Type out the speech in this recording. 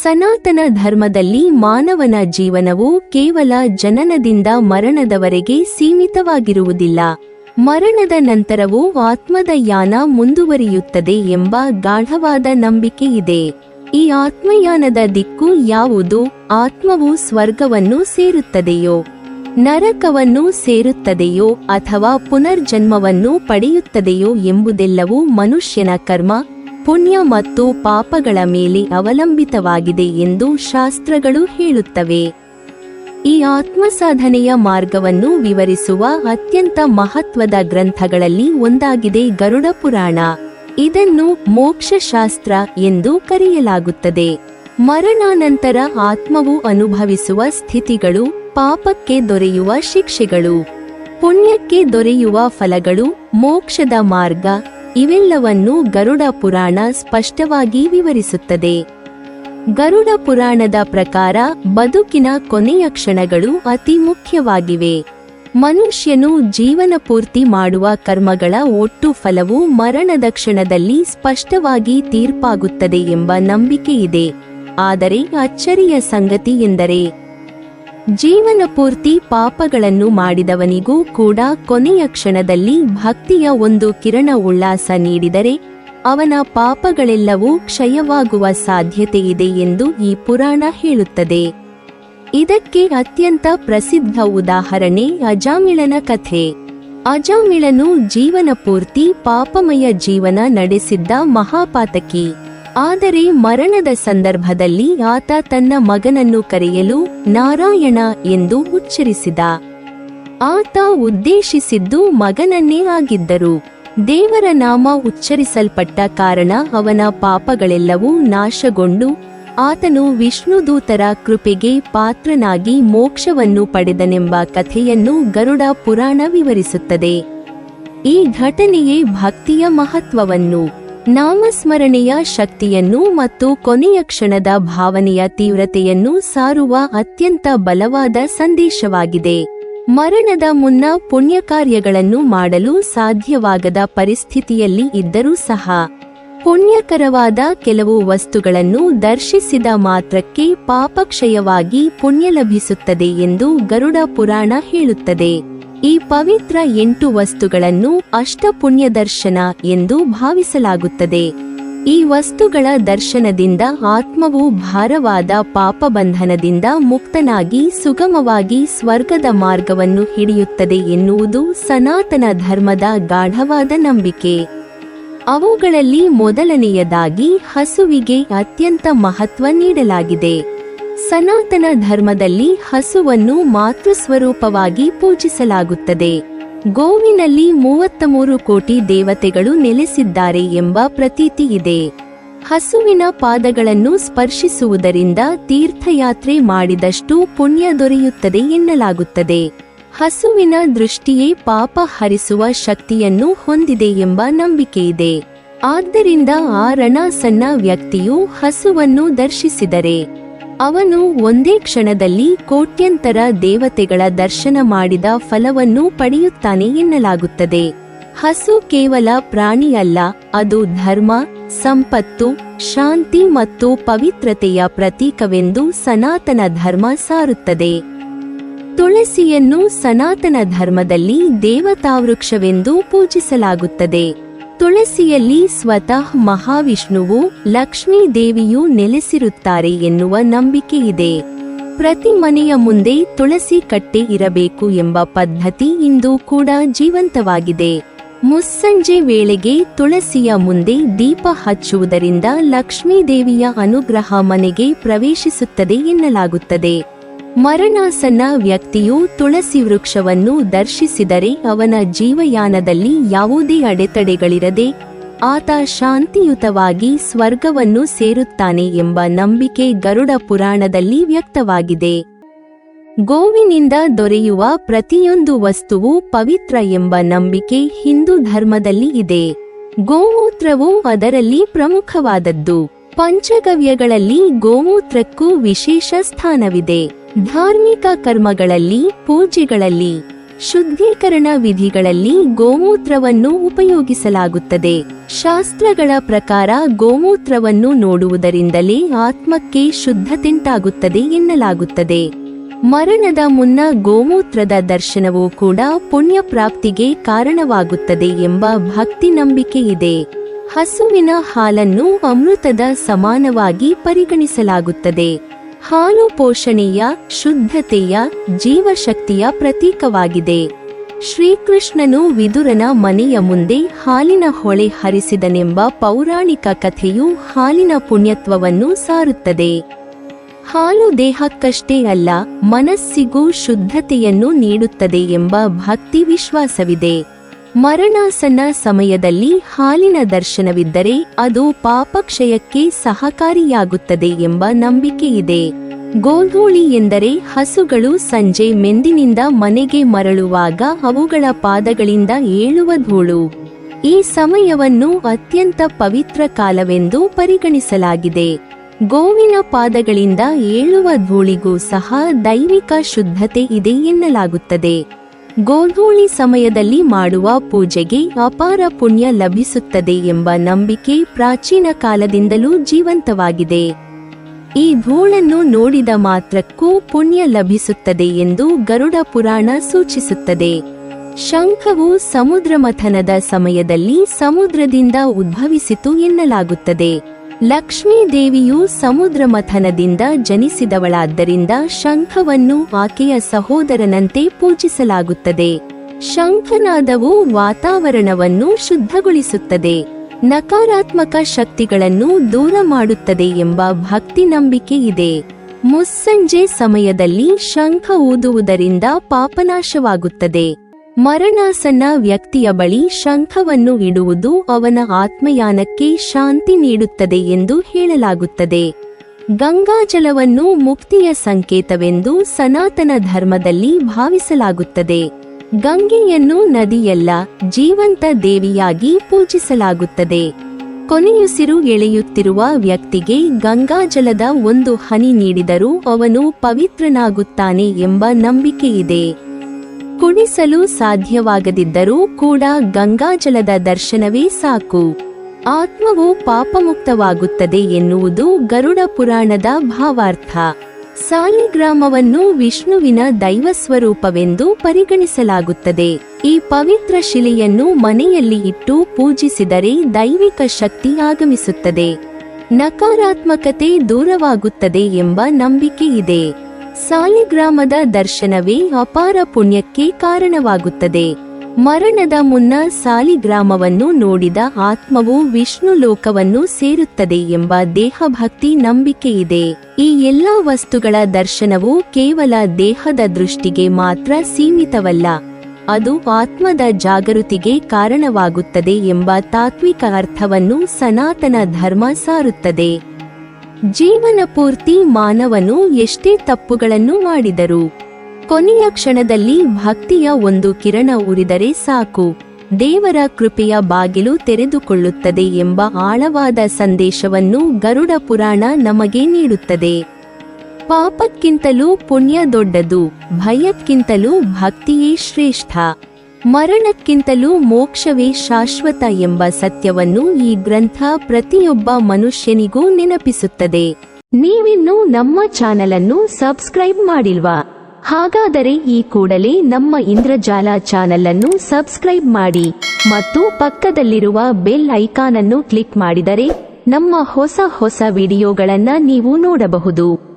ಸನಾತನ ಧರ್ಮದಲ್ಲಿ ಮಾನವನ ಜೀವನವು ಕೇವಲ ಜನನದಿಂದ ಮರಣದವರೆಗೆ ಸೀಮಿತವಾಗಿರುವುದಿಲ್ಲ. ಮರಣದ ನಂತರವೂ ಆತ್ಮದ ಯಾನ ಮುಂದುವರಿಯುತ್ತದೆ ಎಂಬ ಗಾಢವಾದ ನಂಬಿಕೆ ಇದೆ. ಈ ಆತ್ಮಯಾನದ ದಿಕ್ಕು ಯಾವುದು? ಆತ್ಮವು ಸ್ವರ್ಗವನ್ನು ಸೇರುತ್ತದೆಯೋ, ನರಕವನ್ನು ಸೇರುತ್ತದೆಯೋ ಅಥವಾ ಪುನರ್ಜನ್ಮವನ್ನು ಪಡೆಯುತ್ತದೆಯೋ ಎಂಬುದೆಲ್ಲವೂ ಮನುಷ್ಯನ ಕರ್ಮ, ಪುಣ್ಯ ಮತ್ತು ಪಾಪಗಳ ಮೇಲೆ ಅವಲಂಬಿತವಾಗಿದೆ ಎಂದು ಶಾಸ್ತ್ರಗಳು ಹೇಳುತ್ತವೆ. ಈ ಆತ್ಮಸಾಧನೆಯ ಮಾರ್ಗವನ್ನು ವಿವರಿಸುವ ಅತ್ಯಂತ ಮಹತ್ವದ ಗ್ರಂಥಗಳಲ್ಲಿ ಒಂದಾಗಿದೆ ಗರುಡ ಪುರಾಣ. ಇದನ್ನು ಮೋಕ್ಷಶಾಸ್ತ್ರ ಎಂದು ಕರೆಯಲಾಗುತ್ತದೆ. ಮರಣಾನಂತರ ಆತ್ಮವು ಅನುಭವಿಸುವ ಸ್ಥಿತಿಗಳು, ಪಾಪಕ್ಕೆ ದೊರೆಯುವ ಶಿಕ್ಷೆಗಳು, ಪುಣ್ಯಕ್ಕೆ ದೊರೆಯುವ ಫಲಗಳು, ಮೋಕ್ಷದ ಮಾರ್ಗ ಇವೆಲ್ಲವನ್ನೂ ಗರುಡ ಪುರಾಣ ಸ್ಪಷ್ಟವಾಗಿ ವಿವರಿಸುತ್ತದೆ. ಗರುಡ ಪುರಾಣದ ಪ್ರಕಾರ ಬದುಕಿನ ಕೊನೆಯ ಕ್ಷಣಗಳು ಅತಿ ಮುಖ್ಯವಾಗಿವೆ. ಮನುಷ್ಯನು ಜೀವನ ಪೂರ್ತಿ ಮಾಡುವ ಕರ್ಮಗಳ ಒಟ್ಟು ಫಲವು ಮರಣದ ಕ್ಷಣದಲ್ಲಿ ಸ್ಪಷ್ಟವಾಗಿ ತೀರ್ಪಾಗುತ್ತದೆ ಎಂಬ ನಂಬಿಕೆಯಿದೆ. ಆದರೆ ಅಚ್ಚರಿಯ ಸಂಗತಿ ಎಂದರೆ ಜೀವನ ಪೂರ್ತಿ ಪಾಪಗಳನ್ನು ಮಾಡಿದವನಿಗೂ ಕೂಡ ಕೊನೆಯ ಕ್ಷಣದಲ್ಲಿ ಭಕ್ತಿಯ ಒಂದು ಕಿರಣ ಉಲ್ಲಾಸ ನೀಡಿದರೆ ಅವನ ಪಾಪಗಳೆಲ್ಲವೂ ಕ್ಷಯವಾಗುವ ಸಾಧ್ಯತೆಯಿದೆ ಎಂದು ಈ ಪುರಾಣ ಹೇಳುತ್ತದೆ. ಇದಕ್ಕೆ ಅತ್ಯಂತ ಪ್ರಸಿದ್ಧ ಉದಾಹರಣೆ ಅಜಾಮಿಳನ ಕಥೆ. ಅಜಾಮಿಳನು ಜೀವನ ಪೂರ್ತಿ ಪಾಪಮಯ ಜೀವನ ನಡೆಸಿದ್ದ ಮಹಾಪಾತಕಿ. ಆದರೆ ಮರಣದ ಸಂದರ್ಭದಲ್ಲಿ ಆತ ತನ್ನ ಮಗನನ್ನು ಕರೆಯಲು ನಾರಾಯಣ ಎಂದು ಉಚ್ಚರಿಸಿದ. ಆತ ಉದ್ದೇಶಿಸಿದ್ದು ಮಗನನ್ನೇ ಆಗಿದ್ದರು. ದೇವರ ನಾಮ ಉಚ್ಚರಿಸಲ್ಪಟ್ಟ ಕಾರಣ ಅವನ ಪಾಪಗಳೆಲ್ಲವೂ ನಾಶಗೊಂಡು ಆತನು ವಿಷ್ಣುದೂತರ ಕೃಪೆಗೆ ಪಾತ್ರನಾಗಿ ಮೋಕ್ಷವನ್ನು ಪಡೆದನೆಂಬ ಕಥೆಯನ್ನು ಗರುಡ ಪುರಾಣ ವಿವರಿಸುತ್ತದೆ. ಈ ಘಟನೆಯೇ ಭಕ್ತಿಯ ಮಹತ್ವವನ್ನು, ನಾಮಸ್ಮರಣೆಯ ಶಕ್ತಿಯನ್ನು ಮತ್ತು ಕೊನೆಯ ಕ್ಷಣದ ಭಾವನೆಯ ತೀವ್ರತೆಯನ್ನು ಸಾರುವ ಅತ್ಯಂತ ಬಲವಾದ ಸಂದೇಶವಾಗಿದೆ. ಮರಣದ ಮುನ್ನ ಪುಣ್ಯಕಾರ್ಯಗಳನ್ನು ಮಾಡಲು ಸಾಧ್ಯವಾಗದ ಪರಿಸ್ಥಿತಿಯಲ್ಲಿ ಇದ್ದರೂ ಸಹ ಪುಣ್ಯಕರವಾದ ಕೆಲವು ವಸ್ತುಗಳನ್ನು ದರ್ಶಿಸಿದ ಮಾತ್ರಕ್ಕೆ ಪಾಪಕ್ಷಯವಾಗಿ ಪುಣ್ಯ ಲಭಿಸುತ್ತದೆ ಎಂದು ಗರುಡ ಪುರಾಣ ಹೇಳುತ್ತದೆ. ಈ ಪವಿತ್ರ 8 ವಸ್ತುಗಳನ್ನು ಅಷ್ಟಪುಣ್ಯದರ್ಶನ ಎಂದು ಭಾವಿಸಲಾಗುತ್ತದೆ. ಈ ವಸ್ತುಗಳ ದರ್ಶನದಿಂದ ಆತ್ಮವು ಭಾರವಾದ ಪಾಪಬಂಧನದಿಂದ ಮುಕ್ತನಾಗಿ ಸುಗಮವಾಗಿ ಸ್ವರ್ಗದ ಮಾರ್ಗವನ್ನು ಹಿಡಿಯುತ್ತದೆ ಎನ್ನುವುದು ಸನಾತನ ಧರ್ಮದ ಗಾಢವಾದ ನಂಬಿಕೆ. ಅವುಗಳಲ್ಲಿ ಮೊದಲನೆಯದಾಗಿ ಹಸುವಿಗೆ ಅತ್ಯಂತ ಮಹತ್ವ ನೀಡಲಾಗಿದೆ. ಸನಾತನ ಧರ್ಮದಲ್ಲಿ ಹಸುವನ್ನು ಮಾತೃಸ್ವರೂಪವಾಗಿ ಪೂಜಿಸಲಾಗುತ್ತದೆ. ಗೋವಿನಲ್ಲಿ 33 ಕೋಟಿ ದೇವತೆಗಳು ನೆಲೆಸಿದ್ದಾರೆ ಎಂಬ ಪ್ರತೀತಿ ಇದೆ. ಹಸುವಿನ ಪಾದಗಳನ್ನು ಸ್ಪರ್ಶಿಸುವುದರಿಂದ ತೀರ್ಥಯಾತ್ರೆ ಮಾಡಿದಷ್ಟು ಪುಣ್ಯ ದೊರೆಯುತ್ತದೆ ಎನ್ನಲಾಗುತ್ತದೆ. ಹಸುವಿನ ದೃಷ್ಟಿಯೇ ಪಾಪ ಹರಿಸುವ ಶಕ್ತಿಯನ್ನು ಹೊಂದಿದೆ ಎಂಬ ನಂಬಿಕೆಯಿದೆ. ಆದ್ದರಿಂದ ಆ ರಣಸನ್ನ ವ್ಯಕ್ತಿಯು ಹಸುವನ್ನು ದರ್ಶಿಸಿದರೆ ಅವನು ಒಂದೇ ಕ್ಷಣದಲ್ಲಿ ಕೋಟ್ಯಂತರ ದೇವತೆಗಳ ದರ್ಶನ ಮಾಡಿದ ಫಲವನ್ನು ಪಡೆಯುತ್ತಾನೆ ಎನ್ನಲಾಗುತ್ತದೆ. ಹಸು ಕೇವಲ ಪ್ರಾಣಿಯಲ್ಲ, ಅದು ಧರ್ಮ, ಸಂಪತ್ತು, ಶಾಂತಿ ಮತ್ತು ಪವಿತ್ರತೆಯ ಪ್ರತೀಕವೆಂದು ಸನಾತನ ಧರ್ಮ ಸಾರುತ್ತದೆ. ತುಳಸಿಯನ್ನು ಸನಾತನ ಧರ್ಮದಲ್ಲಿ ದೇವತಾವೃಕ್ಷವೆಂದು ಪೂಜಿಸಲಾಗುತ್ತದೆ. ತುಳಸಿಯಲ್ಲಿ ಸ್ವತಃ ಮಹಾವಿಷ್ಣುವು, ಲಕ್ಷ್ಮೀ ದೇವಿಯೂ ನೆಲೆಸಿರುತ್ತಾರೆ ಎನ್ನುವ ನಂಬಿಕೆಯಿದೆ. ಪ್ರತಿ ಮನೆಯ ಮುಂದೆ ತುಳಸಿ ಕಟ್ಟೆ ಇರಬೇಕು ಎಂಬ ಪದ್ಧತಿ ಇಂದು ಕೂಡ ಜೀವಂತವಾಗಿದೆ. ಮುಸ್ಸಂಜೆ ವೇಳೆಗೆ ತುಳಸಿಯ ಮುಂದೆ ದೀಪ ಹಚ್ಚುವುದರಿಂದ ಲಕ್ಷ್ಮೀ ದೇವಿಯ ಅನುಗ್ರಹ ಮನೆಗೆ ಪ್ರವೇಶಿಸುತ್ತದೆ ಎನ್ನಲಾಗುತ್ತದೆ. ಮರಣಾಸನ್ನ ವ್ಯಕ್ತಿಯು ತುಳಸಿ ವೃಕ್ಷವನ್ನು ದರ್ಶಿಸಿದರೆ ಅವನ ಜೀವಯಾನದಲ್ಲಿ ಯಾವುದೇ ಅಡೆತಡೆಗಳಿರದೆ ಆತ ಶಾಂತಿಯುತವಾಗಿ ಸ್ವರ್ಗವನ್ನು ಸೇರುತ್ತಾನೆ ಎಂಬ ನಂಬಿಕೆ ಗರುಡ ಪುರಾಣದಲ್ಲಿ ವ್ಯಕ್ತವಾಗಿದೆ. ಗೋವಿನಿಂದ ದೊರೆಯುವ ಪ್ರತಿಯೊಂದು ವಸ್ತುವು ಪವಿತ್ರ ಎಂಬ ನಂಬಿಕೆ ಹಿಂದೂ ಧರ್ಮದಲ್ಲಿ ಇದೆ. ಗೋಮೂತ್ರವು ಅದರಲ್ಲಿ ಪ್ರಮುಖವಾದದ್ದು. ಪಂಚಗವ್ಯಗಳಲ್ಲಿ ಗೋಮೂತ್ರಕ್ಕೂ ವಿಶೇಷ ಸ್ಥಾನವಿದೆ. ಧಾರ್ಮಿಕ ಕರ್ಮಗಳಲ್ಲಿ, ಪೂಜೆಗಳಲ್ಲಿ ಶುದ್ಧೀಕರಣ ವಿಧಿಗಳಲ್ಲಿ ಗೋಮೂತ್ರವನ್ನು ಉಪಯೋಗಿಸಲಾಗುತ್ತದೆ. ಶಾಸ್ತ್ರಗಳ ಪ್ರಕಾರ ಗೋಮೂತ್ರವನ್ನು ನೋಡುವುದರಿಂದಲೇ ಆತ್ಮಕ್ಕೆ ಶುದ್ಧತೆಂಟಾಗುತ್ತದೆ ಎನ್ನಲಾಗುತ್ತದೆ. ಮರಣದ ಮುನ್ನ ಗೋಮೂತ್ರದ ದರ್ಶನವೂ ಕೂಡ ಪುಣ್ಯ ಪ್ರಾಪ್ತಿಗೆ ಕಾರಣವಾಗುತ್ತದೆ ಎಂಬ ಭಕ್ತಿ ನಂಬಿಕೆ ಇದೆ. ಹಸುವಿನ ಹಾಲನ್ನು ಅಮೃತದ ಸಮಾನವಾಗಿ ಪರಿಗಣಿಸಲಾಗುತ್ತದೆ. ಹಾಲು ಪೋಷಣೆಯ, ಶುದ್ಧತೆಯ, ಜೀವಶಕ್ತಿಯ ಪ್ರತೀಕವಾಗಿದೆ. ಶ್ರೀಕೃಷ್ಣನು ವಿದುರನ ಮನೆಯ ಮುಂದೆ ಹಾಲಿನ ಹೊಳೆ ಹರಿಸಿದನೆಂಬ ಪೌರಾಣಿಕ ಕಥೆಯು ಹಾಲಿನ ಪುಣ್ಯತ್ವವನ್ನು ಸಾರುತ್ತದೆ. ಹಾಲು ದೇಹಕ್ಕಷ್ಟೇ ಅಲ್ಲ, ಮನಸ್ಸಿಗೂ ಶುದ್ಧತೆಯನ್ನು ನೀಡುತ್ತದೆ ಎಂಬ ಭಕ್ತಿ ವಿಶ್ವಾಸವಿದೆ. ಮರಣಾಸನ್ನ ಸಮಯದಲ್ಲಿ ಹಾಲಿನ ದರ್ಶನವಿದ್ದರೆ ಅದು ಪಾಪಕ್ಷಯಕ್ಕೆ ಸಹಕಾರಿಯಾಗುತ್ತದೆ ಎಂಬ ನಂಬಿಕೆಯಿದೆ. ಗೋಧೂಳಿ ಎಂದರೆ ಹಸುಗಳು ಸಂಜೆ ಮೆಂದಿನಿಂದ ಮನೆಗೆ ಮರಳುವಾಗ ಅವುಗಳ ಪಾದಗಳಿಂದ ಏಳುವ ಧೂಳು. ಈ ಸಮಯವನ್ನು ಅತ್ಯಂತ ಪವಿತ್ರ ಕಾಲವೆಂದು ಪರಿಗಣಿಸಲಾಗಿದೆ. ಗೋವಿನ ಪಾದಗಳಿಂದ ಏಳುವ ಧೂಳಿಗೂ ಸಹ ದೈವಿಕ ಶುದ್ಧತೆ ಇದೆ ಎನ್ನಲಾಗುತ್ತದೆ. ಗೋಧೂಳಿ ಸಮಯದಲ್ಲಿ ಮಾಡುವ ಪೂಜೆಗೆ ಅಪಾರ ಪುಣ್ಯ ಲಭಿಸುತ್ತದೆ ಎಂಬ ನಂಬಿಕೆ ಪ್ರಾಚೀನ ಕಾಲದಿಂದಲೂ ಜೀವಂತವಾಗಿದೆ. ಈ ಧೂಳನ್ನು ನೋಡಿದ ಮಾತ್ರಕ್ಕೂ ಪುಣ್ಯ ಲಭಿಸುತ್ತದೆ ಎಂದು ಗರುಡ ಪುರಾಣ ಸೂಚಿಸುತ್ತದೆ. ಶಂಖವು ಸಮುದ್ರಮಥನದ ಸಮಯದಲ್ಲಿ ಸಮುದ್ರದಿಂದ ಉದ್ಭವಿಸಿತು ಎನ್ನಲಾಗುತ್ತದೆ. ಲಕ್ಷ್ಮೀ ದೇವಿಯು ಸಮುದ್ರಮಥನದಿಂದ ಜನಿಸಿದವಳಾದ್ದರಿಂದ ಶಂಖವನ್ನು ಆಕೆಯ ಸಹೋದರನಂತೆ ಪೂಜಿಸಲಾಗುತ್ತದೆ. ಶಂಖನಾದವು ವಾತಾವರಣವನ್ನು ಶುದ್ಧಗೊಳಿಸುತ್ತದೆ, ನಕಾರಾತ್ಮಕ ಶಕ್ತಿಗಳನ್ನು ದೂರ ಮಾಡುತ್ತದೆ ಎಂಬ ಭಕ್ತಿ ನಂಬಿಕೆ ಇದೆ. ಮುಸ್ಸಂಜೆ ಸಮಯದಲ್ಲಿ ಶಂಖ ಊದುವುದರಿಂದ ಪಾಪನಾಶವಾಗುತ್ತದೆ. ಮರಣಾಸನ್ನ ವ್ಯಕ್ತಿಯ ಬಳಿ ಶಂಖವನ್ನು ಇಡುವುದು ಅವನ ಆತ್ಮಯಾನಕ್ಕೆ ಶಾಂತಿ ನೀಡುತ್ತದೆ ಎಂದು ಹೇಳಲಾಗುತ್ತದೆ. ಗಂಗಾಜಲವನ್ನು ಮುಕ್ತಿಯ ಸಂಕೇತವೆಂದು ಸನಾತನ ಧರ್ಮದಲ್ಲಿ ಭಾವಿಸಲಾಗುತ್ತದೆ. ಗಂಗೆಯನ್ನು ನದಿಯಲ್ಲ, ಜೀವಂತ ದೇವಿಯಾಗಿ ಪೂಜಿಸಲಾಗುತ್ತದೆ. ಕೊನೆಯುಸಿರು ಎಳೆಯುತ್ತಿರುವ ವ್ಯಕ್ತಿಗೆ ಗಂಗಾಜಲದ ಒಂದು ಹನಿ ನೀಡಿದರೂ ಅವನು ಪವಿತ್ರನಾಗುತ್ತಾನೆ ಎಂಬ ನಂಬಿಕೆಯಿದೆ. ಕುಡಿಸಲು ಸಾಧ್ಯವಾಗದಿದ್ದರೂ ಕೂಡ ಗಂಗಾಜಲದ ದರ್ಶನವೇ ಸಾಕು, ಆತ್ಮವು ಪಾಪಮುಕ್ತವಾಗುತ್ತದೆ ಎನ್ನುವುದು ಗರುಡ ಪುರಾಣದ ಭಾವಾರ್ಥ. ಸಾಲಿಗ್ರಾಮವನ್ನು ವಿಷ್ಣುವಿನ ದೈವಸ್ವರೂಪವೆಂದು ಪರಿಗಣಿಸಲಾಗುತ್ತದೆ. ಈ ಪವಿತ್ರ ಶಿಲೆಯನ್ನು ಮನೆಯಲ್ಲಿ ಇಟ್ಟು ಪೂಜಿಸಿದರೆ ದೈವಿಕ ಶಕ್ತಿ ಆಗಮಿಸುತ್ತದೆ, ನಕಾರಾತ್ಮಕತೆ ದೂರವಾಗುತ್ತದೆ ಎಂಬ ನಂಬಿಕೆ ಇದೆ. ಸಾಲಿಗ್ರಾಮದ ದರ್ಶನವೇ ಅಪಾರ ಪುಣ್ಯಕ್ಕೆ ಕಾರಣವಾಗುತ್ತದೆ. ಮರಣದ ಮುನ್ನ ಸಾಲಿಗ್ರಾಮವನ್ನು ನೋಡಿದ ಆತ್ಮವು ವಿಷ್ಣು ಲೋಕವನ್ನು ಸೇರುತ್ತದೆ ಎಂಬ ದೇಹಭಕ್ತಿ ನಂಬಿಕೆಯಿದೆ. ಈ ಎಲ್ಲಾ ವಸ್ತುಗಳ ದರ್ಶನವು ಕೇವಲ ದೇಹದ ದೃಷ್ಟಿಗೆ ಮಾತ್ರ ಸೀಮಿತವಲ್ಲ, ಅದು ಆತ್ಮದ ಜಾಗೃತಿಗೆ ಕಾರಣವಾಗುತ್ತದೆ ಎಂಬ ತಾತ್ವಿಕ ಅರ್ಥವನ್ನು ಸನಾತನ ಧರ್ಮ ಸಾರುತ್ತದೆ. ಜೀವನ ಪೂರ್ತಿ ಮಾನವನು ಎಷ್ಟೇ ತಪ್ಪುಗಳನ್ನು ಮಾಡಿದರೂ ಕೊನೆಯ ಕ್ಷಣದಲ್ಲಿ ಭಕ್ತಿಯ ಒಂದು ಕಿರಣ ಉರಿದರೆ ಸಾಕು, ದೇವರ ಕೃಪೆಯ ಬಾಗಿಲು ತೆರೆದುಕೊಳ್ಳುತ್ತದೆ ಎಂಬ ಆಳವಾದ ಸಂದೇಶವನ್ನು ಗರುಡ ಪುರಾಣ ನಮಗೆ ನೀಡುತ್ತದೆ. ಪಾಪಕ್ಕಿಂತಲೂ ಪುಣ್ಯ ದೊಡ್ಡದು, ಭಯಕ್ಕಿಂತಲೂ ಭಕ್ತಿಯೇ ಶ್ರೇಷ್ಠ, ಮರಣಕ್ಕಿಂತಲೂ ಮೋಕ್ಷವೇ ಶಾಶ್ವತ ಎಂಬ ಸತ್ಯವನ್ನು ಈ ಗ್ರಂಥ ಪ್ರತಿಯೊಬ್ಬ ಮನುಷ್ಯನಿಗೂ ನೆನಪಿಸುತ್ತದೆ. ನೀವಿನ್ನೂ ನಮ್ಮ ಚಾನೆಲ್ ಅನ್ನು ಸಬ್ಸ್ಕ್ರೈಬ್ ಮಾಡಿಲ್ವಾ? ಹಾಗಾದರೆ ಈ ಕೂಡಲೇ ನಮ್ಮ ಇಂದ್ರಜಾಲ ಚಾನೆಲ್ ಅನ್ನು ಸಬ್ಸ್ಕ್ರೈಬ್ ಮಾಡಿ ಮತ್ತು ಪಕ್ಕದಲ್ಲಿರುವ ಬೆಲ್ ಐಕಾನ್ ಅನ್ನು ಕ್ಲಿಕ್ ಮಾಡಿದರೆ ನಮ್ಮ ಹೊಸ ವಿಡಿಯೋಗಳನ್ನು ನೀವು ನೋಡಬಹುದು.